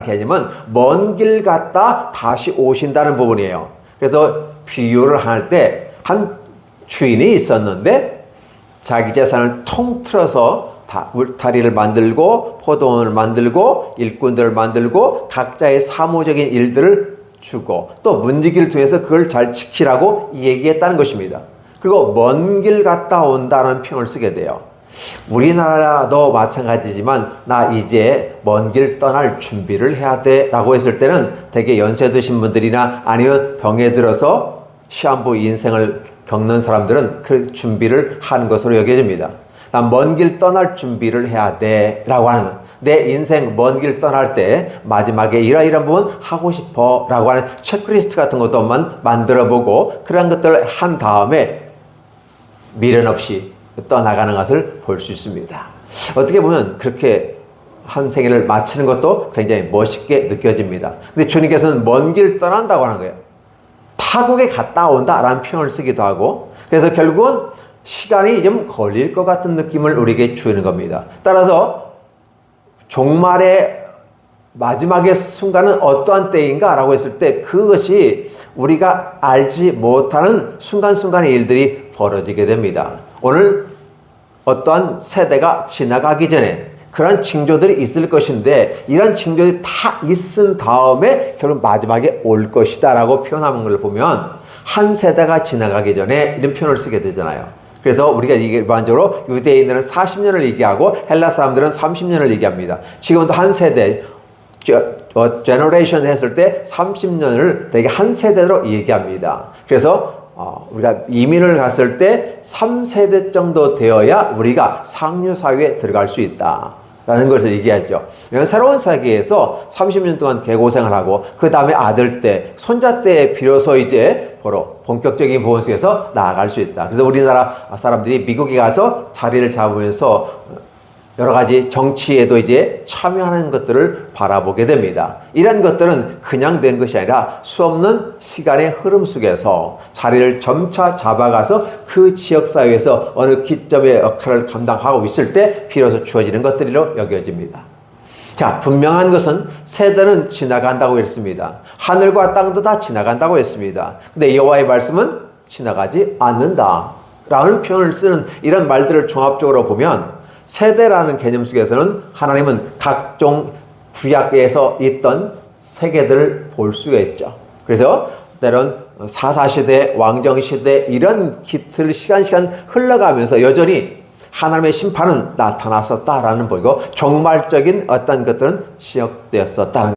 개념은 먼 길 갔다 다시 오신다는 부분이에요. 그래서 비유를 할 때 한 주인이 있었는데 자기 재산을 통틀어서 울타리를 만들고 포도원을 만들고 일꾼들을 만들고 각자의 사무적인 일들을 주고 또 문지기를 통해서 그걸 잘 지키라고 얘기했다는 것입니다. 그리고 먼 길 갔다 온다는 표현을 쓰게 돼요. 우리나라도 마찬가지지만 나 이제 먼 길 떠날 준비를 해야 돼 라고 했을 때는 되게 연세 드신 분들이나 아니면 병에 들어서 시한부 인생을 겪는 사람들은 그 준비를 하는 것으로 여겨집니다. 난 먼 길 떠날 준비를 해야 돼 라고 하는 내 인생 먼 길 떠날 때 마지막에 이러이러한 부분 하고 싶어 라고 하는 체크리스트 같은 것도 한번 만들어 보고 그런 것들을 한 다음에 미련 없이 떠나가는 것을 볼 수 있습니다. 어떻게 보면 그렇게 한 생애를 마치는 것도 굉장히 멋있게 느껴집니다. 근데 주님께서는 먼 길 떠난다고 하는 거예요. 타국에 갔다 온다라는 표현을 쓰기도 하고 그래서 결국은 시간이 좀 걸릴 것 같은 느낌을 우리에게 주는 겁니다. 따라서 종말의 마지막의 순간은 어떠한 때인가 라고 했을 때 그것이 우리가 알지 못하는 순간순간의 일들이 벌어지게 됩니다. 오늘 어떠한 세대가 지나가기 전에 그런 징조들이 있을 것인데 이런 징조들이 다 있은 다음에 결국 마지막에 올 것이다 라고 표현하는 걸 보면 한 세대가 지나가기 전에 이런 표현을 쓰게 되잖아요. 그래서 우리가 일반적으로 유대인들은 40년을 얘기하고 헬라 사람들은 30년을 얘기합니다. 지금도 한 세대 제너레이션 했을 때 30년을 되게 한 세대로 얘기합니다. 그래서 우리가 이민을 갔을 때 3세대 정도 되어야 우리가 상류 사회에 들어갈 수 있다 라는 것을 얘기하죠. 새로운 세계에서 30년 동안 개고생을 하고 그 다음에 아들 때, 손자 때 비로소 이제 바로 본격적인 보건 속에서 나아갈 수 있다. 그래서 우리나라 사람들이 미국에 가서 자리를 잡으면서 여러 가지 정치에도 이제 참여하는 것들을 바라보게 됩니다. 이런 것들은 그냥 된 것이 아니라 수없는 시간의 흐름 속에서 자리를 점차 잡아가서 그 지역사회에서 어느 기점의 역할을 감당하고 있을 때 비로소 주어지는 것들로 여겨집니다. 자, 분명한 것은 세대는 지나간다고 했습니다. 하늘과 땅도 다 지나간다고 했습니다. 근데 여호와의 말씀은 지나가지 않는다 라는 표현을 쓰는 이런 말들을 종합적으로 보면 세대라는 개념 속에서는 하나님은 각종 구약에서 있던 세계들을 볼 수가 있죠. 그래서 때론 사사시대, 왕정시대 이런 기틀 시간 흘러가면서 여전히 하나님의 심판은 나타났었다라는 보이고 종말적인 어떤 것들은 지역되었었다는